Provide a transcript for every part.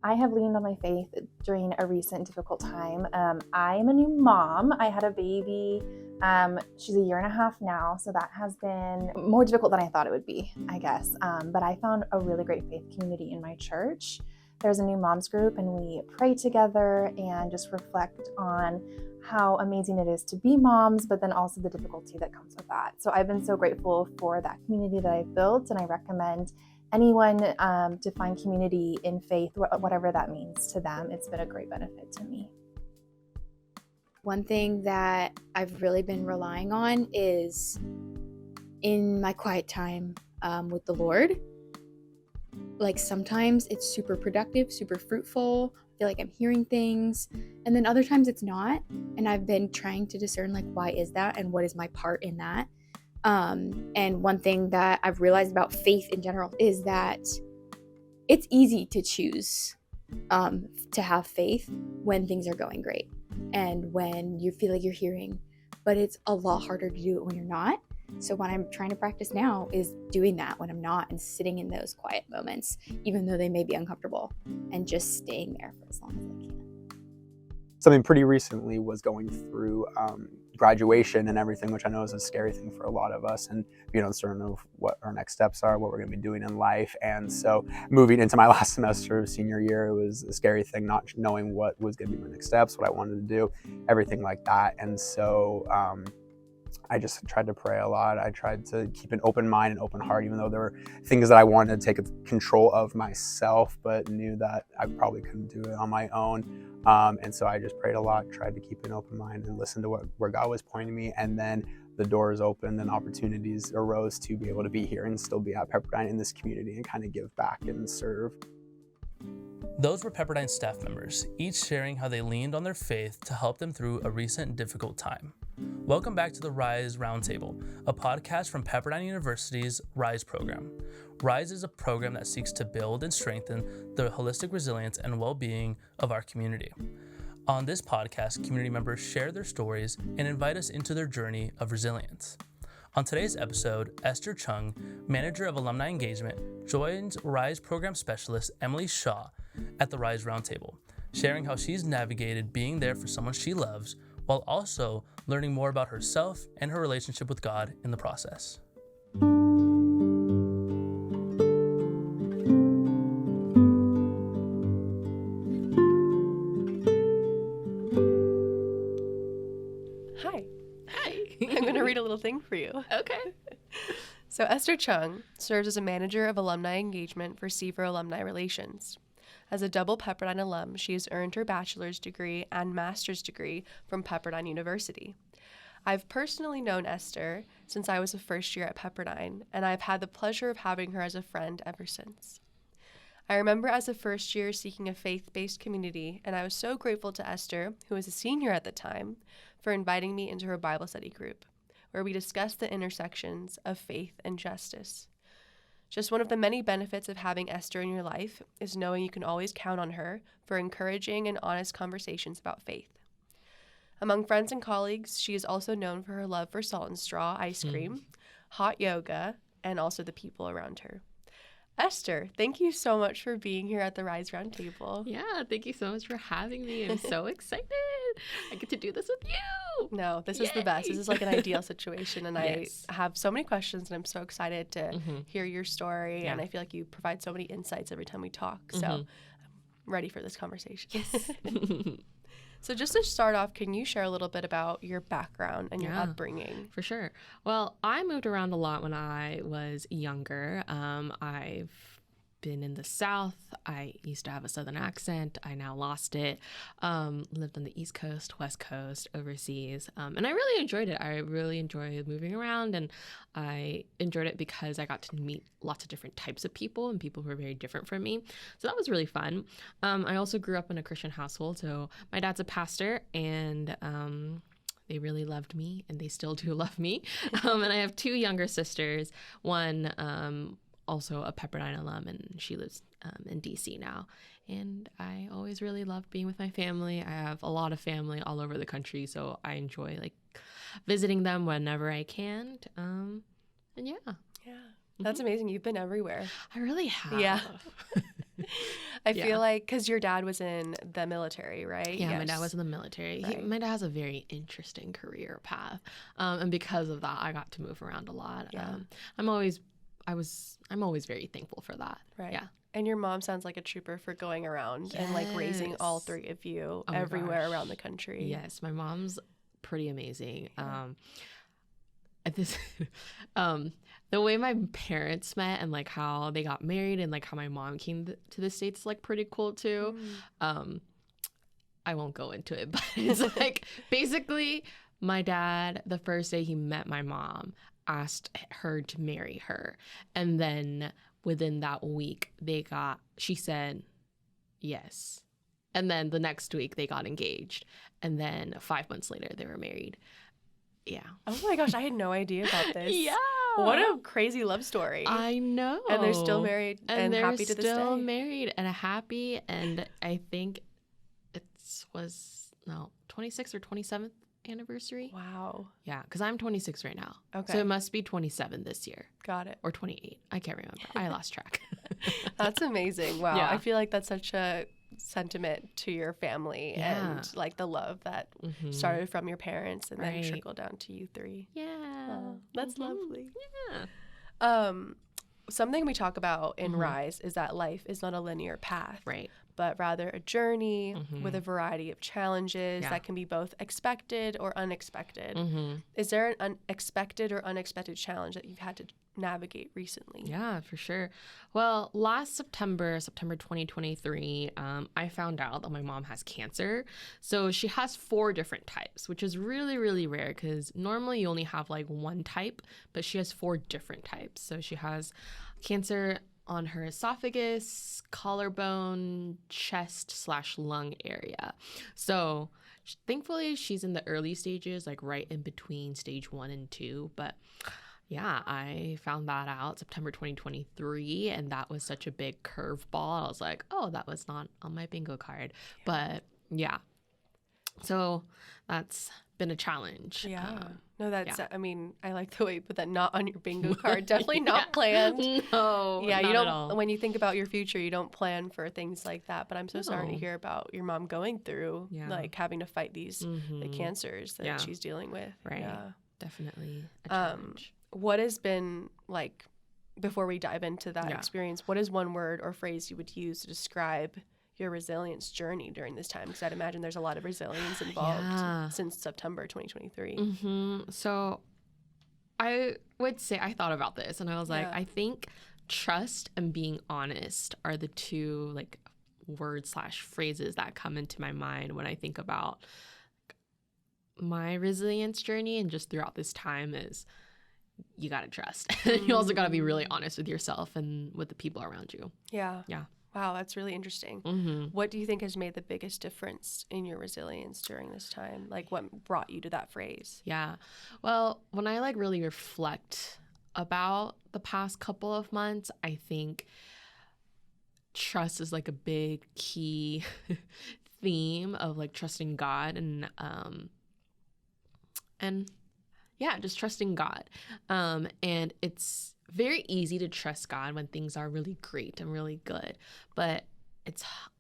I have leaned on my faith during a recent difficult time. I am a new mom. I had a baby. She's a year and a half now, so that has been more difficult than I thought it would be, I guess. But I found a really great faith community in my church. There's a new moms group, and we pray together and just reflect on how amazing it is to be moms, but then also the difficulty that comes with that. So I've been so grateful for that community that I've built, and I recommend anyone to find community in faith, whatever that means to them. It's been a great benefit to me. One thing that I've really been relying on is in my quiet time with the Lord. Like sometimes it's super productive, super fruitful. I feel like I'm hearing things, and then other times it's not. And I've been trying to discern like, why is that and what is my part in that? And one thing that I've realized about faith in general is that it's easy to choose to have faith when things are going great and when you feel like you're hearing, but it's a lot harder to do it when you're not. So what I'm trying to practice now is doing that when I'm not and sitting in those quiet moments, even though they may be uncomfortable, and just staying there for as long as I can. Something pretty recently was going through graduation and everything, which I know is a scary thing for a lot of us, and uncertain of what our next steps are, what we're going to be doing in life. And so moving into my last semester of senior year, it was a scary thing, not knowing what was going to be my next steps, what I wanted to do, everything like that. And so I just tried to pray a lot. I tried to keep an open mind and open heart, even though there were things that I wanted to take control of myself, but knew that I probably couldn't do it on my own. And so I just prayed a lot, tried to keep an open mind and listen to where God was pointing me. And then the doors opened and opportunities arose to be able to be here and still be at Pepperdine in this community and kind of give back and serve. Those were Pepperdine staff members, each sharing how they leaned on their faith to help them through a recent difficult time. Welcome back to the RISE Roundtable, a podcast from Pepperdine University's RISE program. RISE is a program that seeks to build and strengthen the holistic resilience and well-being of our community. On this podcast, community members share their stories and invite us into their journey of resilience. On today's episode, Esther Chung, Manager of Alumni Engagement, joins RISE Program Specialist Emily Shaw at the RISE Roundtable, sharing how she's navigated being there for someone she loves while also learning more about herself and her relationship with God in the process. Hi. I'm going to read a little thing for you. Okay. So Esther Chung serves as a manager of Alumni Engagement for Seaver Alumni Relations. As a double Pepperdine alum, she has earned her bachelor's degree and master's degree from Pepperdine University. I've personally known Esther since I was a first year at Pepperdine, and I've had the pleasure of having her as a friend ever since. I remember as a first year seeking a faith-based community, and I was so grateful to Esther, who was a senior at the time, for inviting me into her Bible study group, where we discussed the intersections of faith and justice. Just one of the many benefits of having Esther in your life is knowing you can always count on her for encouraging and honest conversations about faith. Among friends and colleagues, she is also known for her love for salt and straw ice cream, hot yoga, and also the people around her. Esther, thank you so much for being here at the RISE Roundtable. Yeah, thank you so much for having me. I'm so excited. I get to do this with you. No, this is the best. This is like an ideal situation, and Yes. I have so many questions, and I'm so excited to hear your story, and I feel like you provide so many insights every time we talk, so I'm ready for this conversation. Yes. So just to start off, can you share a little bit about your background and your upbringing? For sure. Well, I moved around a lot when I was younger. I've been in the South. I used to have a Southern accent. I now lost it. Lived on the East Coast, West Coast, overseas. And I really enjoyed it. I really enjoyed moving around, and I enjoyed it because I got to meet lots of different types of people and people who were very different from me. So that was really fun. I also grew up in a Christian household. So my dad's a pastor, and they really loved me, and they still do love me. And I have two younger sisters. One also a Pepperdine alum, and she lives in DC now. And I always really loved being with my family. I have a lot of family all over the country, so I enjoy visiting them whenever I can. And yeah. That's amazing. You've been everywhere. I really have. Yeah. I feel like because your dad was in the military, right? Yeah, my dad was in the military. Right. My dad has a very interesting career path, and because of that, I got to move around a lot. Yeah. I'm always very thankful for that. Right. Yeah. And your mom sounds like a trooper for going around and like raising all Yes. 3 of you Oh my everywhere gosh. around the country. Yes, my mom's pretty amazing. Yeah. At this, the way my parents met and like how they got married and like how my mom came to the States is like pretty cool too. I won't go into it, but it's like basically my dad, the first day he met my mom, asked her to marry her, and then within that week she said yes, and then the next week they got engaged, and then 5 months later they were married. Yeah. Oh my gosh, I had no idea about this. Yeah. What a crazy love story. I know. And they're still married and they're happy to this day. still married and happy, and I think it was 26th or 27th anniversary. Wow. Yeah, because I'm 26 right now. Okay. So it must be 27 this year Got it. or 28. I can't remember. I lost track. That's amazing. Wow. Yeah. I feel like that's such a sentiment to your family Yeah. and like the love that Mhm. started from your parents and then Right. trickled down to you 3. Yeah. Oh, that's Mhm. lovely. Yeah. Something we talk about in Mhm. RISE is that life is not a linear path, Right. but rather a journey Mhm. with a variety of challenges Yeah. that can be both expected or unexpected. Mm-hmm. Is there an unexpected or unexpected challenge that you've had to navigate recently? Yeah, for sure. Well, last September 2023, I found out that my mom has cancer. So she has 4 different types, which is really, really rare because normally you only have like one type, but she has 4 different types. So she has cancer on her esophagus, collarbone, chest/lung area. So thankfully she's in the early stages, like right in between stage 1 and 2. But yeah, I found that out September 2023, and that was such a big curveball. I was like, oh, that was not on my bingo card. But yeah, so that's been a challenge. Yeah. No, that's, yeah. I mean, I like the way you put that, not on your bingo card. Definitely not planned. No, Yeah, you not at don't, all. when you think about your future, you don't plan for things like that. But I'm so sorry to No. hear about your mom going through, Yeah. like having to fight these, the Mhm. cancers that Yeah. she's dealing with. Right. Yeah. Definitely a challenge. What has been like, before we dive into that Yeah. experience, what is one word or phrase you would use to describe your resilience journey during this time? Because I'd imagine there's a lot of resilience involved Yeah. since September 2023. So I would say I thought about this and I was like, Yeah. I think trust and being honest are the 2 like words/phrases that come into my mind when I think about my resilience journey and just throughout this time is you got to trust. You also got to be really honest with yourself and with the people around you. Yeah. Yeah. Wow, that's really interesting. Mm-hmm. What do you think has made the biggest difference in your resilience during this time? Like, what brought you to that phrase? Yeah. Well, when I like really reflect about the past couple of months, I think trust is like a big key theme of like trusting God and yeah, just trusting God. And it's very easy to trust God when things are really great and really good, but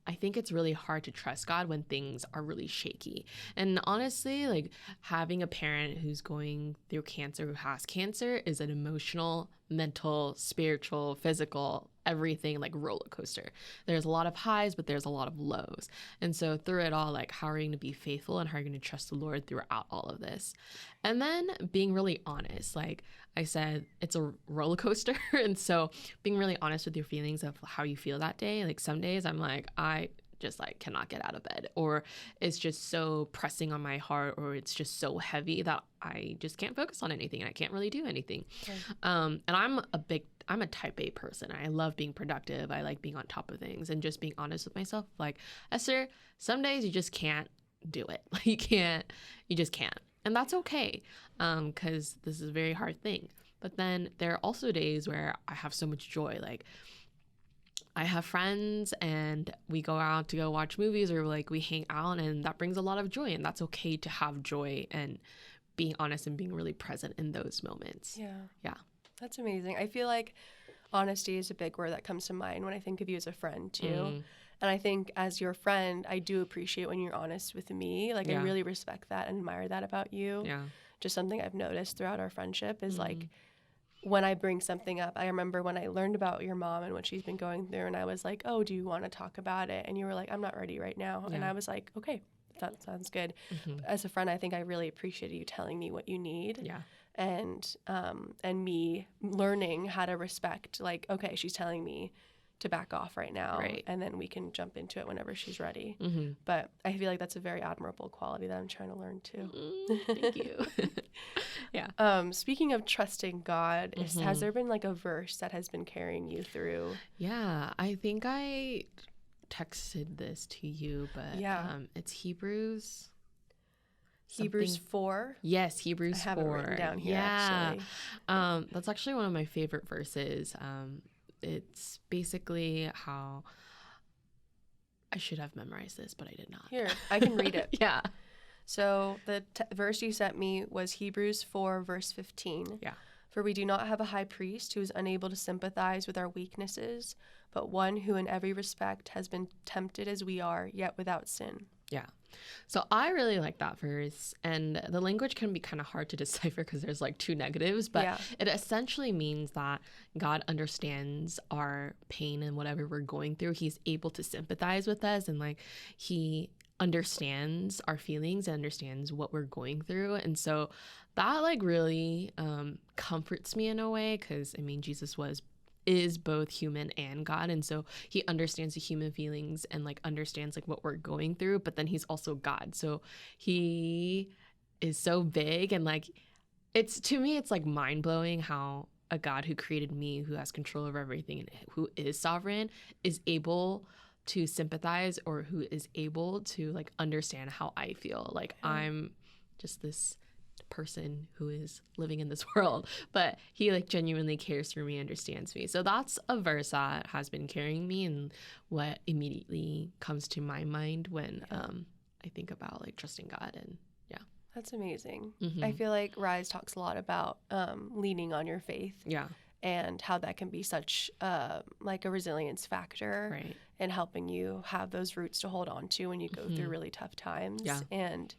I think it's really hard to trust God when things are really shaky. And honestly, like having a parent who's going through cancer, who has cancer, is an emotional, mental, spiritual, physical, everything like roller coaster. There's a lot of highs, but there's a lot of lows. And so through it all, like how are you going to be faithful and how are you going to trust the Lord throughout all of this? And then being really honest, like I said, it's a roller coaster. And so being really honest with your feelings of how you feel that day. Like some days I'm like, I just like cannot get out of bed, or it's just so pressing on my heart, or it's just so heavy that I just can't focus on anything and I can't really do anything. Okay. And I'm a type A person. I love being productive. I like being on top of things and just being honest with myself. Like, Esther, some days you just can't do it. Like you just can't. And that's okay. 'Cause this is a very hard thing. But then there are also days where I have so much joy. Like I have friends and we go out to go watch movies, or like we hang out, and that brings a lot of joy, and that's okay to have joy and being honest and being really present in those moments. Yeah. Yeah. That's amazing. I feel like honesty is a big word that comes to mind when I think of you as a friend too. And I think as your friend, I do appreciate when you're honest with me. Like, I really respect that and admire that about you. Yeah. Just something I've noticed throughout our friendship is like, when I bring something up, I remember when I learned about your mom and what she's been going through, and I was like, oh, do you want to talk about it? And you were like, I'm not ready right now. And I was like, okay, that sounds good. As a friend, I think I really appreciated you telling me what you need. Yeah. And me learning how to respect, like, okay, she's telling me to back off right now, and then we can jump into it whenever she's ready. But I feel like that's a very admirable quality that I'm trying to learn too. Thank you. Yeah. Speaking of trusting God, has there been like a verse that has been carrying you through? Yeah, I think I texted this to you, but it's Hebrews 4. Yes, Hebrews 4. I have it written down here, actually. That's actually one of my favorite verses. It's basically how I should have memorized this, but I did not. Here, I can read it. Yeah. So the verse you sent me was Hebrews 4, verse 15. Yeah. For we do not have a high priest who is unable to sympathize with our weaknesses, but one who in every respect has been tempted as we are, yet without sin. Yeah. So I really like that verse, and the language can be kind of hard to decipher because there's like two negatives, but it essentially means that God understands our pain and whatever we're going through. He's able to sympathize with us, and like he understands our feelings and understands what we're going through. And so that like really comforts me in a way, because I mean, Jesus is both human and God, and so he understands the human feelings and like understands like what we're going through, but then he's also God, so he is so big. And like, it's, to me, it's like mind-blowing how a God who created me, who has control over everything and who is sovereign, is able to sympathize, or who is able to like understand how I feel. Like, I'm just this person who is living in this world, but he like genuinely cares for me, understands me. So that's a verse that has been carrying me, and what immediately comes to my mind when I think about like trusting God. And that's amazing. I feel like RISE talks a lot about leaning on your faith, and how that can be such like a resilience factor, in helping you have those roots to hold on to when you go through really tough times. And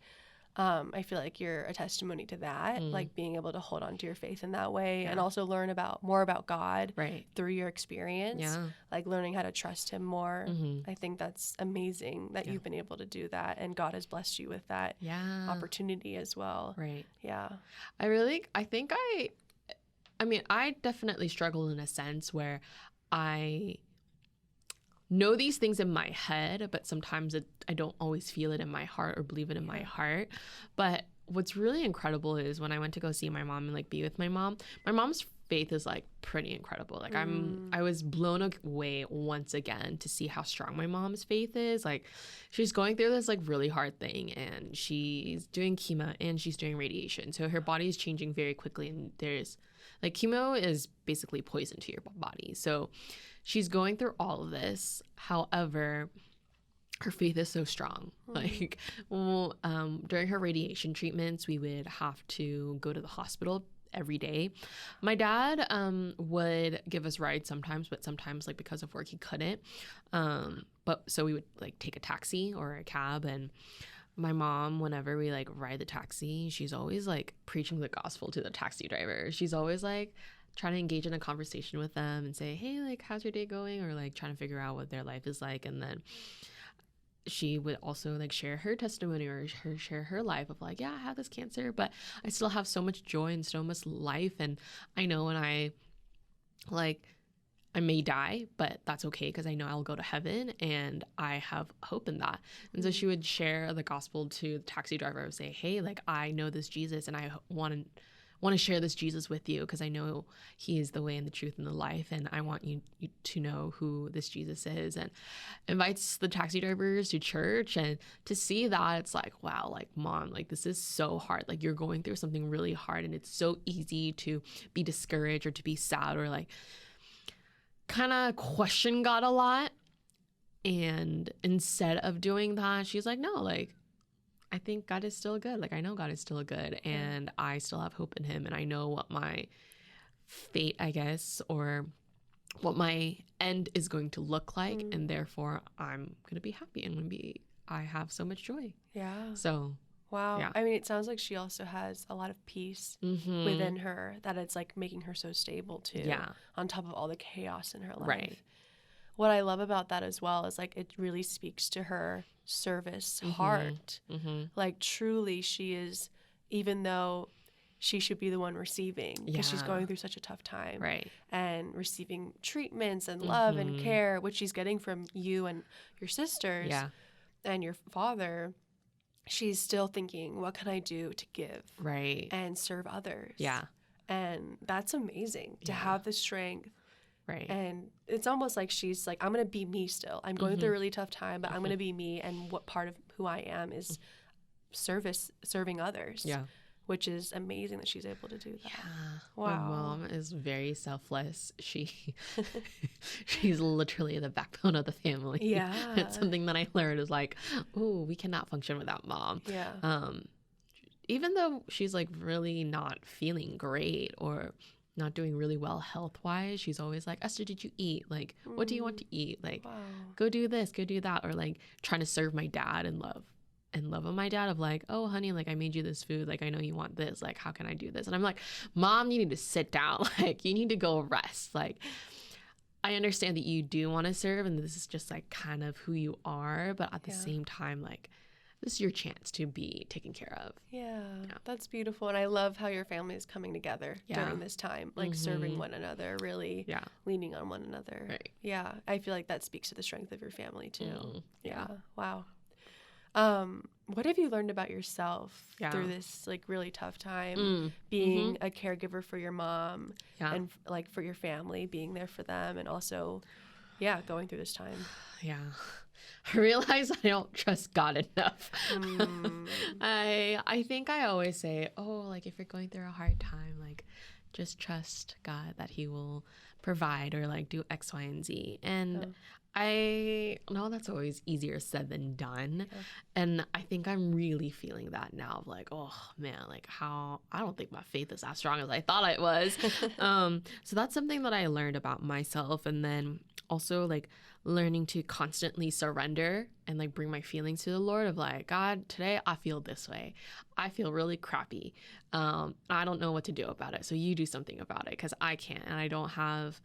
I feel like you're a testimony to that, like being able to hold on to your faith in that way, and also learn more about God through your experience, like learning how to trust him more. I think that's amazing that you've been able to do that, and God has blessed you with that opportunity as well. I mean, I definitely struggle in a sense where I know these things in my head, but sometimes I don't always feel it in my heart or believe it in my heart. But what's really incredible is when I went to go see my mom and like be with my mom's faith is like pretty incredible. Like I was blown away once again to see how strong my mom's faith is. Like, she's going through this like really hard thing, and she's doing chemo and she's doing radiation. So her body is changing very quickly, and there's like, chemo is basically poison to your body. So she's going through all of this. However, her faith is so strong. Like, during her radiation treatments, we would have to go to the hospital every day. My dad would give us rides sometimes, but sometimes like because of work he couldn't. But so we would like take a taxi or a cab, and my mom, whenever we like ride the taxi, she's always like preaching the gospel to the taxi driver. She's always like trying to engage in a conversation with them and say, hey, like, how's your day going? Or like trying to figure out what their life is like. And then she would also like share her testimony or share her life of like, yeah, I have this cancer, but I still have so much joy and so much life. And I know when I may die, but that's okay, because I know I'll go to heaven and I have hope in that. And so she would share the gospel to the taxi driver and say, hey, like, I know this Jesus, and I want to share this Jesus with you, because I know he is the way and the truth and the life, and I want you to know who this Jesus is. And invites the taxi drivers to church, and to see that, it's like, wow, like, Mom, like, this is so hard. Like, you're going through something really hard, and it's so easy to be discouraged or to be sad or like kind of question God a lot. And instead of doing that, she's like, no, like, I think God is still good. Like, I know God is still good, and I still have hope in him, and I know what my fate, I guess, or what my end is going to look like, and therefore I'm gonna be happy and I have so much joy. Yeah. So wow. yeah. I mean, it sounds like she also has a lot of peace within her, that it's like making her so stable too. Yeah. On top of all the chaos in her life. Right. What I love about that as well is like it really speaks to her service heart. Like truly she is, even though she should be the one receiving, because she's going through such a tough time, Right. and receiving treatments and love and care, which she's getting from you and your sisters and your father, she's still thinking, what can I do to give Right. and serve others? Yeah. And that's amazing to have the strength. Right. And it's almost like she's like, I'm going to be me still. I'm going through a really tough time, but I'm going to be me. And what part of who I am is serving others. Yeah. Which is amazing that she's able to do that. Yeah. Wow. My mom is very selfless. She's literally the backbone of the family. Yeah. It's something that I learned is like, oh, we cannot function without mom. Yeah. Even though she's like really not feeling great or not doing really well health-wise, she's always like, Esther, did you eat? Like, what do you want to eat? Like, go do this, go do that. Or like trying to serve my dad and love on my dad of like, oh, honey, like I made you this food. Like, I know you want this. Like, how can I do this? And I'm like, Mom, you need to sit down. Like, you need to go rest. Like, I understand that you do want to serve and this is just like kind of who you are. But at the same time, like, this is your chance to be taken care of. Yeah, that's beautiful. And I love how your family is coming together during this time, like serving one another, really leaning on one another. Right. Yeah, I feel like that speaks to the strength of your family too. Yeah. Wow. What have you learned about yourself through this like really tough time, being a caregiver for your mom and like for your family, being there for them, and also, going through this time? Yeah. I realize I don't trust God enough. I think I always say, oh, like if you're going through a hard time, like just trust God that he will provide or like do X, Y, and Z. And I know that's always easier said than done. And I think I'm really feeling that now of like, oh man, like how I don't think my faith is as strong as I thought it was. So that's something that I learned about myself. And then also like learning to constantly surrender and like bring my feelings to the Lord of like, God, today I feel this way. I feel really crappy. I don't know what to do about it. So you do something about it because I can't, and I don't have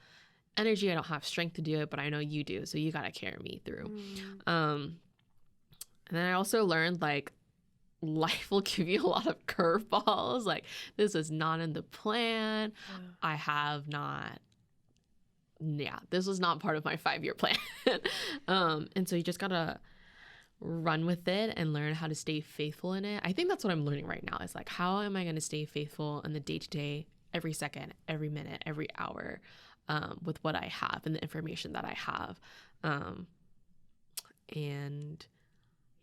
energy. I don't have strength to do it, but I know you do. So you got to carry me through. And then I also learned like life will give you a lot of curveballs. Like this is not in the plan. I have not. Yeah, this was not part of my 5-year plan. And so you just got to run with it and learn how to stay faithful in it. I think that's what I'm learning right now is like, how am I going to stay faithful in the day-to-day, every second, every minute, every hour, with what I have and the information that I have. And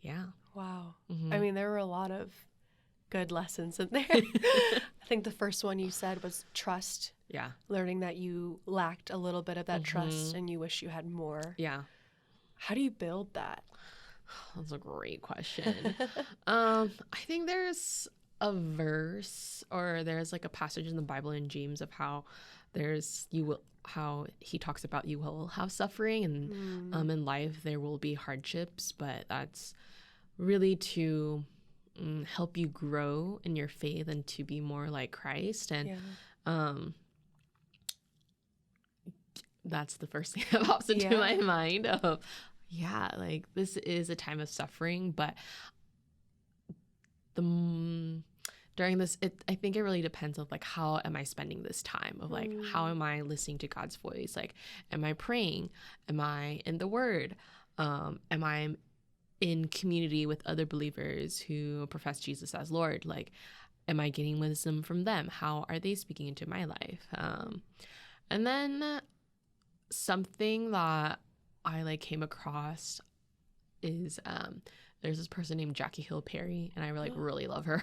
yeah. Wow. I mean, there were a lot of good lessons in there. I think the first one you said was trust. Yeah. Learning that you lacked a little bit of that trust and you wish you had more. Yeah. How do you build that? That's a great question. I think there's a verse or there's like a passage in the Bible in James of how how he talks about you will have suffering and in life there will be hardships, but that's really to help you grow in your faith and to be more like Christ. And that's the first thing that pops into my mind of, like this is a time of suffering, but during this, I think it really depends on like, how am I spending this time of like, how am I listening to God's voice? Like, am I praying? Am I in the word? Am I in community with other believers who profess Jesus as Lord? Like, am I getting wisdom from them? How are they speaking into my life? And then something that I like came across is there's this person named Jackie Hill Perry, and I really love her.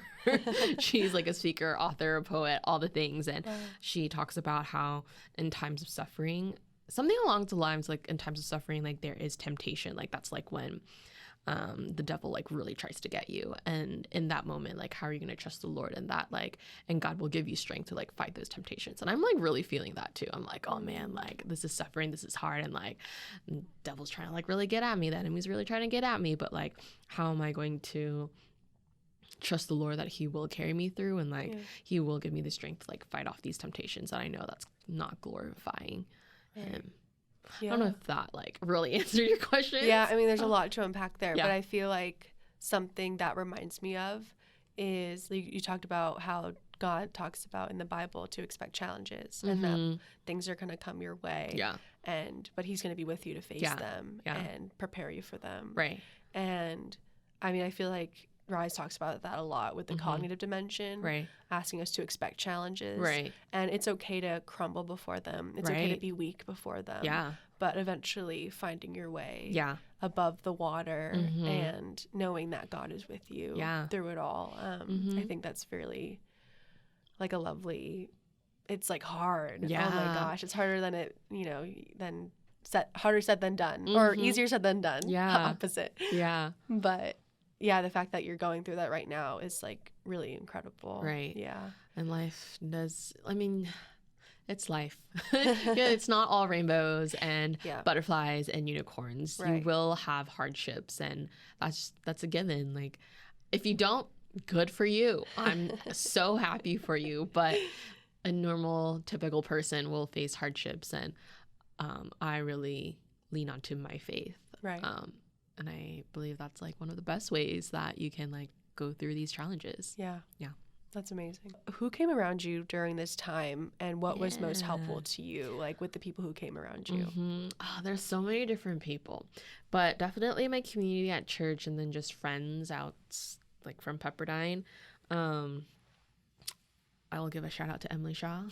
She's like a speaker, author, a poet, all the things, and she talks about how in times of suffering, something along the lines like in times of suffering, like there is temptation. Like that's like when the devil like really tries to get you. And in that moment, like, how are you going to trust the Lord in that? Like, and God will give you strength to like fight those temptations. And I'm like really feeling that too. I'm like, oh man, like this is suffering, this is hard, and like the devil's trying to like really get at me, the enemy's really trying to get at me, but like, how am I going to trust the Lord that he will carry me through, and like he will give me the strength to like fight off these temptations that I know that's not glorifying him. I don't know if that like really answered your question. Yeah, I mean, there's a lot to unpack there, Yeah. but I feel like something that reminds me of is you talked about how God talks about in the Bible to expect challenges and that things are going to come your way. Yeah. But he's going to be with you to face them and prepare you for them. Right. And I mean, I feel like RISE talks about that a lot with the cognitive dimension, Right. asking us to expect challenges. Right. And it's okay to crumble before them. It's okay to Right. be weak before them. Yeah. But eventually finding your way Yeah. above the water and knowing that God is with you through it all. I think that's really like a lovely, it's like hard. Yeah. Oh my gosh. It's harder than it, harder said than done or easier said than done. Yeah. Opposite. Yeah. But yeah, the fact that you're going through that right now is like really incredible. Right. Yeah. And life does, I mean, it's life. It's not all rainbows and butterflies and unicorns. Right. You will have hardships, and that's a given. Like, if you don't, good for you. I'm so happy for you. But a normal, typical person will face hardships, and I really lean onto my faith. Right. And I believe that's like one of the best ways that you can like go through these challenges. Yeah. Yeah. That's amazing. Who came around you during this time, and what was most helpful to you, like with the people who came around you? Oh, there's so many different people, but definitely my community at church, and then just friends out like from Pepperdine. I will give a shout out to Emily Shaw.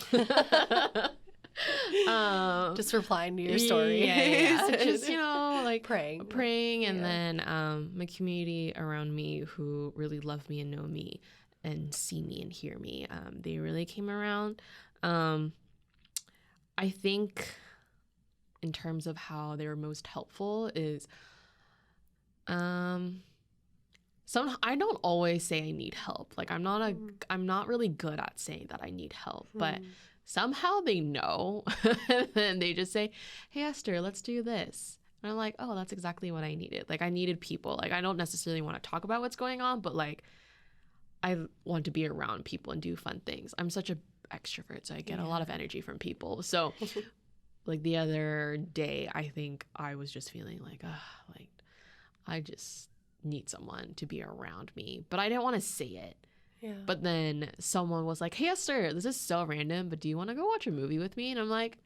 Just replying to your story. Yeah. Just, like praying. And then my community around me who really love me and know me and see me and hear me. They really came around. I think in terms of how they were most helpful is I don't always say I need help. Like I'm not really good at saying that I need help, but somehow they know. And they just say, "Hey Esther, let's do this." And I'm like, "Oh, that's exactly what I needed." Like I needed people. Like I don't necessarily want to talk about what's going on, but like I want to be around people and do fun things. I'm such an extrovert, so I get a lot of energy from people. So like the other day, I think I was just feeling like I just need someone to be around me, but I didn't want to say it. Yeah. But then someone was like, "Hey Esther, this is so random, but do you want to go watch a movie with me?" And I'm like,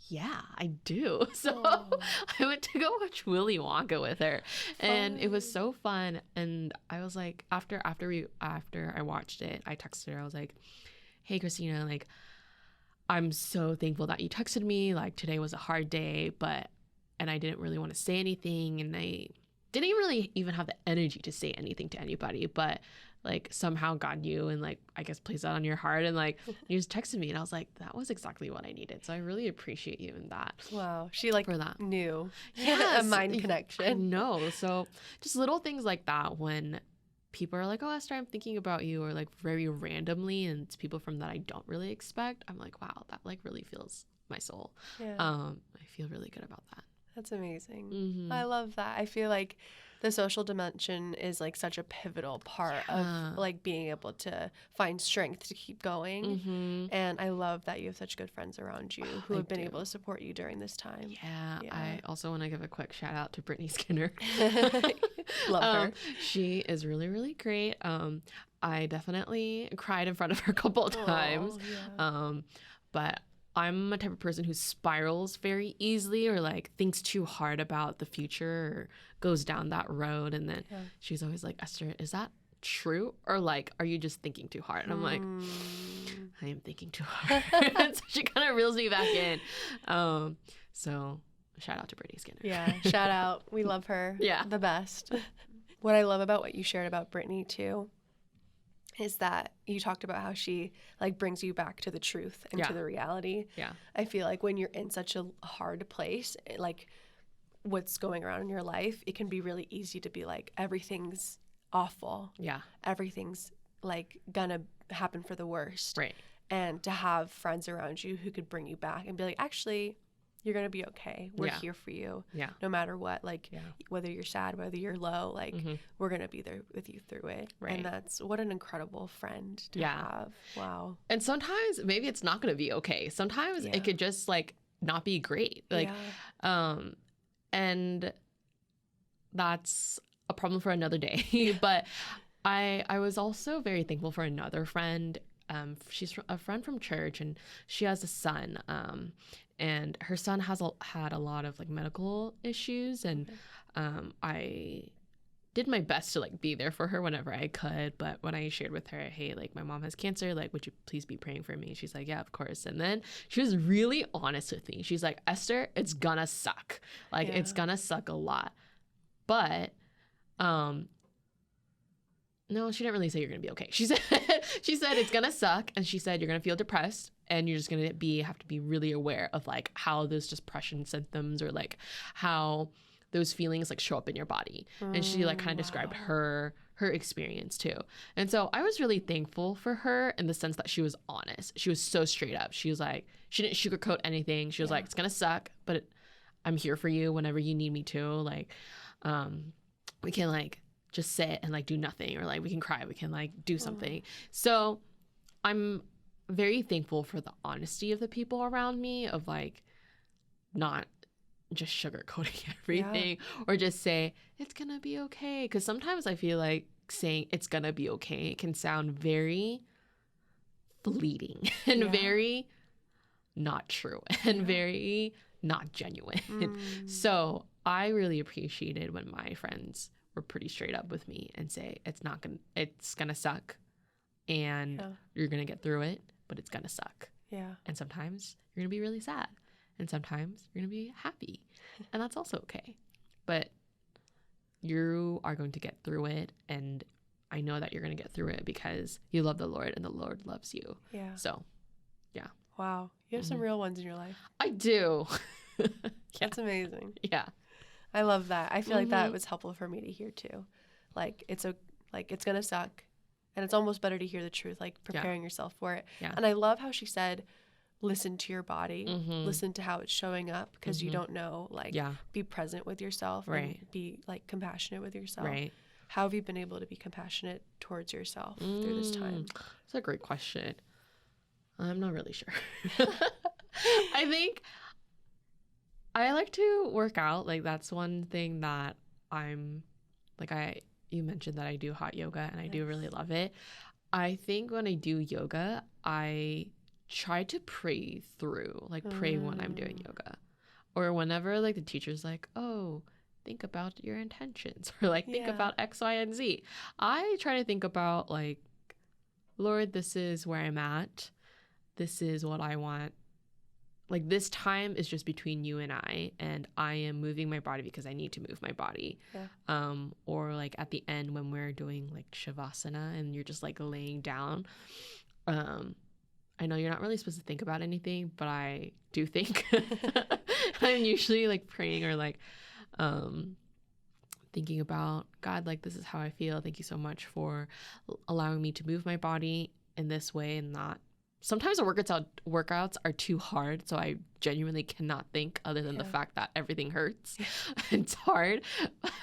"Yeah, I do." So I went to go watch Willy Wonka with her, and it was so fun. And I was like, after I watched it, I texted her. I was like, "Hey Christina, like, I'm so thankful that you texted me. Like today was a hard day, and I didn't really want to say anything, and I didn't really even have the energy to say anything to anybody, but like somehow God knew and like I guess placed that on your heart, and like you just texted me, and I was like, that was exactly what I needed. So I really appreciate you in that." Wow. She like for that. Knew. Yes, a mind connection. No. So just little things like that when people are like, "Oh Esther, I'm thinking about you," or like very randomly, and it's people from that I don't really expect. I'm like, wow, that like really feels my soul. Yeah. I feel really good about that. That's amazing. I love that. I feel like the social dimension is like such a pivotal part of like being able to find strength to keep going. And I love that you have such good friends around you who have been able to support you during this time. Yeah. I also want to give a quick shout out to Brittany Skinner. Love her. She is really, really great. I definitely cried in front of her a couple of times. But I'm a type of person who spirals very easily or like thinks too hard about the future or goes down that road. And then she's always like, "Esther, is that true? Or like, are you just thinking too hard?" And I'm like, I am thinking too hard. So she kind of reels me back in. So shout out to Brittany Skinner. Yeah, shout out. We love her. Yeah. The best. What I love about what you shared about Brittany too is that you talked about how she like brings you back to the truth and to the reality. Yeah. I feel like when you're in such a hard place, like what's going around in your life, it can be really easy to be like, everything's awful. Yeah. Everything's like gonna happen for the worst. Right. And to have friends around you who could bring you back and be like, actually, you're gonna be okay. We're here for you. Yeah. No matter what, like Yeah. whether you're sad, whether you're low, like we're gonna be there with you through it. Right. And that's what an incredible friend to have. Wow. And sometimes maybe it's not going to be okay. Sometimes it could just like not be great. Like, and that's a problem for another day. But I was also very thankful for another friend. She's a friend from church, and she has a son. And her son had a lot of like medical issues, and I did my best to like be there for her whenever I could. But when I shared with her, hey, like my mom has cancer, like would you please be praying for me? She's like, yeah, of course. And then she was really honest with me. She's like, Esther, it's gonna suck. Like it's gonna suck a lot. But no, she didn't really say you're gonna be okay. She said it's gonna suck, and she said you're gonna feel depressed, and you're just gonna have to be really aware of like how those depression symptoms or like how those feelings like show up in your body. And she like kind of described her experience too. And so I was really thankful for her in the sense that she was honest. She was so straight up. She was like, she didn't sugarcoat anything. She was like, it's gonna suck, but I'm here for you whenever you need me to. Like, we can like just sit and like do nothing, or like we can cry, we can like do something. So I'm very thankful for the honesty of the people around me, of like not just sugarcoating everything or just say it's gonna be okay, because sometimes I feel like saying it's gonna be okay can sound very fleeting and very not true and very not genuine. So I really appreciated when my friends were pretty straight up with me and say it's gonna suck, and you're gonna get through it, but it's gonna suck. And sometimes you're gonna be really sad, and sometimes you're gonna be happy, and that's also okay. But you are going to get through it, and I know that you're gonna get through it because you love the Lord and the Lord loves you. So Wow, you have some real ones in your life. I do. That's amazing. I love that. I feel like that was helpful for me to hear too. Like it's gonna suck, and it's almost better to hear the truth, like preparing yourself for it. And I love how she said, listen to your body, listen to how it's showing up, because you don't know, like be present with yourself and be like compassionate with yourself. How have you been able to be compassionate towards yourself through this time? That's a great question. I'm not really sure. I think I like to work out. Like that's one thing that I'm like, you mentioned that I do hot yoga, and I do really love it. I think when I do yoga, I try to pray through, like pray when I'm doing yoga, or whenever like the teacher's like, oh, think about your intentions, or like think about X, Y, and Z. I try to think about like, Lord, this is where I'm at. This is what I want. Like this time is just between you and I am moving my body because I need to move my body. Or like at the end when we're doing like Shavasana and you're just like laying down. I know you're not really supposed to think about anything, but I do think. I'm usually like praying or like thinking about, God, like this is how I feel. Thank you so much for allowing me to move my body in this way, and not. Sometimes the workouts are too hard, so I genuinely cannot think other than the fact that everything hurts. It's hard,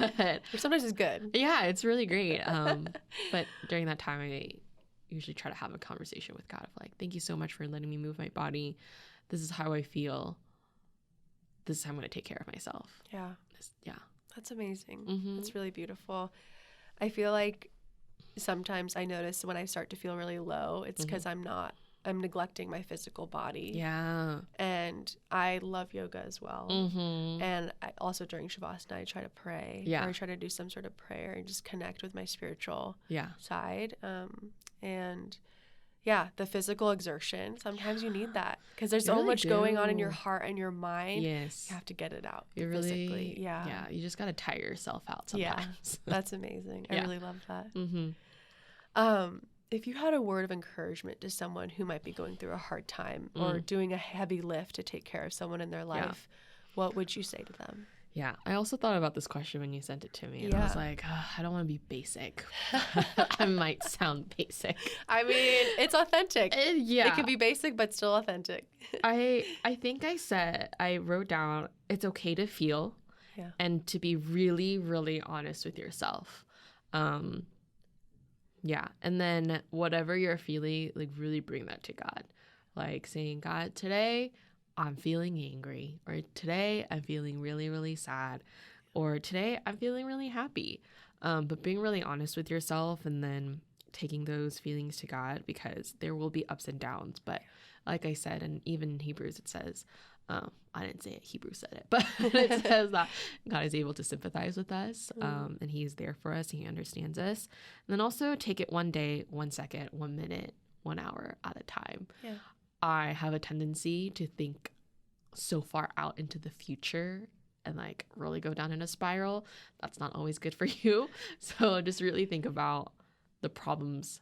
but sometimes it's good. Yeah, it's really great. But during that time, I usually try to have a conversation with God of like, thank you so much for letting me move my body. This is how I feel. This is how I'm going to take care of myself. That's amazing. That's really beautiful. I feel like sometimes I notice when I start to feel really low, it's because I'm neglecting my physical body. And I love yoga as well. And I also during Shavasana, I try to pray. Or I try to do some sort of prayer and just connect with my spiritual side. And the physical exertion, sometimes you need that because there's so much going on in your heart and your mind. You have to get it out physically. You just got to tire yourself out sometimes. That's amazing. I really love that. If you had a word of encouragement to someone who might be going through a hard time or doing a heavy lift to take care of someone in their life, what would you say to them? Yeah, I also thought about this question when you sent it to me, and I was like, I don't want to be basic. I might sound basic. I mean, it's authentic. Yeah. It can be basic, but still authentic. I think I wrote down, it's okay to feel and to be really, really honest with yourself. Yeah. And then whatever you're feeling, like really bring that to God. Like saying, God, today I'm feeling angry, or today I'm feeling really, really sad, or today I'm feeling really happy. But being really honest with yourself and then taking those feelings to God, because there will be ups and downs. But like I said, and even in Hebrews, it says, I didn't say it, Hebrews said it, but it says that God is able to sympathize with us, and he's there for us. He understands us. And then also take it one day, 1 second, 1 minute, 1 hour at a time. Yeah. I have a tendency to think so far out into the future and like really go down in a spiral. That's not always good for you. So just really think about the problems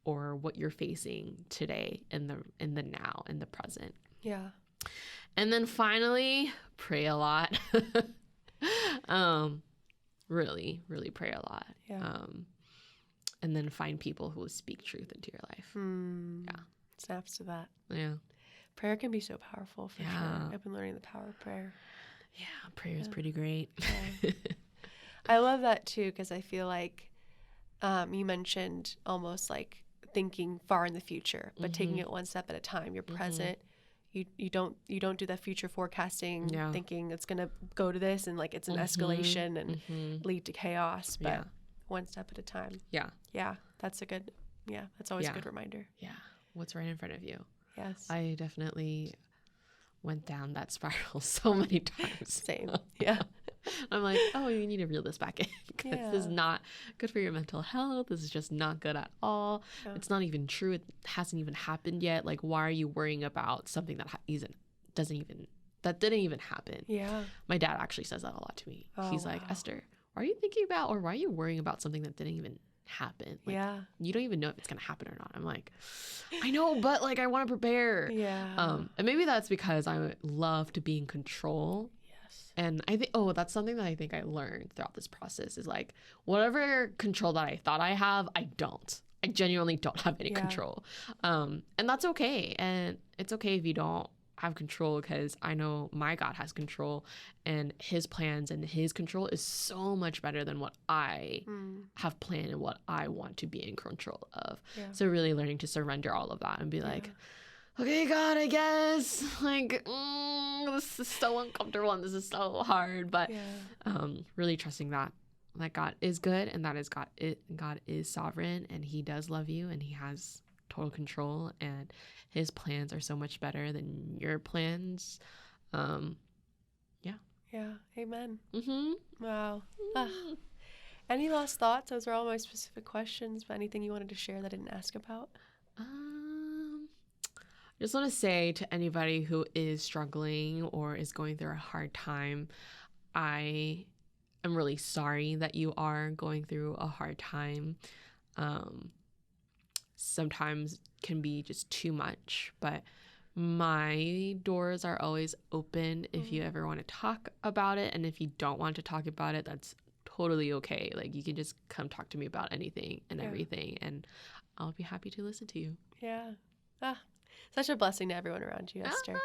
or what you're facing today in the now, in the present. Yeah. And then finally, pray a lot. Really, really pray a lot. Yeah. And then find people who will speak truth into your life. Yeah. Snaps to that. Yeah. Prayer can be so powerful for sure. I've been learning the power of prayer. Yeah, prayer is pretty great. Yeah. I love that too, because I feel like you mentioned almost like thinking far in the future, but taking it one step at a time. You're present. You don't do that future forecasting, thinking it's gonna go to this and like it's an escalation and lead to chaos. But one step at a time. Yeah. That's always a good reminder. Yeah. What's right in front of you? Yes. I definitely went down that spiral so many times. Same. Yeah. I'm like, oh, you need to reel this back in, because this is not good for your mental health. This is just not good at all. It's not even true. It hasn't even happened yet. Like, why are you worrying about something that didn't even happen? Yeah. My dad actually says that a lot to me. He's like, Esther, why are you thinking about, or why are you worrying about something that didn't even happen? Like, you don't even know if it's gonna happen or not. I'm like, I know, but like I want to prepare. And maybe that's because I love to be in control. And I think, that's something that I think I learned throughout this process is like, whatever control that I thought I have, I don't. I genuinely don't have any control. And that's okay. And it's okay if you don't have control, because I know my God has control, and his plans and his control is so much better than what I have planned and what I want to be in control of. So really learning to surrender all of that and be like, okay, God, I guess, like, this is so uncomfortable and this is so hard, but really trusting that God is good, and that is God is sovereign, and he does love you, and he has total control, and his plans are so much better than your plans. Amen. Wow. Any last thoughts? Those are all my specific questions, but anything you wanted to share that I didn't ask about? I just want to say to anybody who is struggling or is going through a hard time, I am really sorry that you are going through a hard time. Sometimes can be just too much, but my doors are always open if you ever want to talk about it. And if you don't want to talk about it, that's totally okay. Like, you can just come talk to me about anything and everything, and I'll be happy to listen to you. Yeah. Such a blessing to everyone around you, Esther.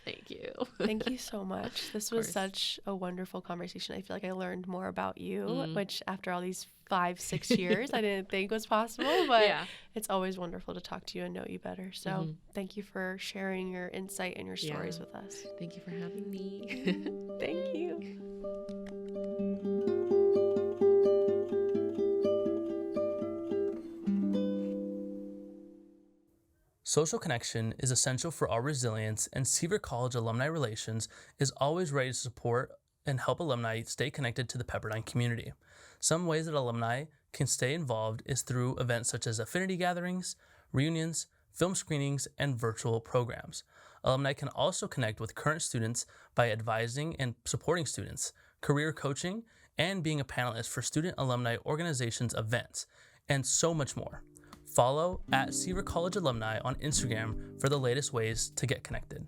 Thank you. Thank you so much. This was such a wonderful conversation. I feel like I learned more about you, which after all these 5-6 years, I didn't think was possible, but it's always wonderful to talk to you and know you better. So thank you for sharing your insight and your stories with us. Thank you for having me. Thank you. Social connection is essential for our resilience, and Seaver College Alumni Relations is always ready to support and help alumni stay connected to the Pepperdine community. Some ways that alumni can stay involved is through events such as affinity gatherings, reunions, film screenings, and virtual programs. Alumni can also connect with current students by advising and supporting students, career coaching, and being a panelist for student alumni organizations events, and so much more. Follow at Seaver College Alumni on Instagram for the latest ways to get connected.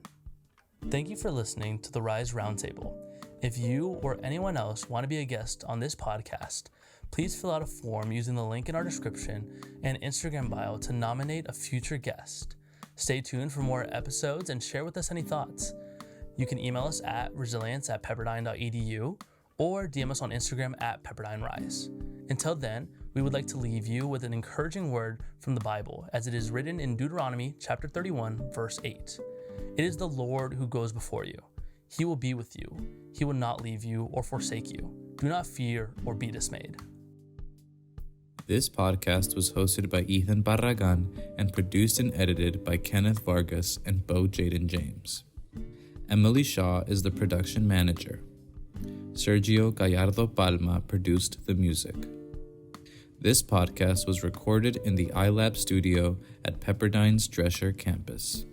Thank you for listening to the RISE Roundtable. If you or anyone else want to be a guest on this podcast, please fill out a form using the link in our description and Instagram bio to nominate a future guest. Stay tuned for more episodes and share with us any thoughts. You can email us at resilience@pepperdine.edu or DM us on Instagram at PepperdineRise. Until then, we would like to leave you with an encouraging word from the Bible, as it is written in Deuteronomy chapter 31, verse 8. It is the Lord who goes before you. He will be with you. He will not leave you or forsake you. Do not fear or be dismayed. This podcast was hosted by Ethan Barragan and produced and edited by Kenneth Vargas and Bo Jadyn James. Emily Shaw is the production manager. Sergio Gallardo Palma produced the music. This podcast was recorded in the iLab studio at Pepperdine's Drescher campus.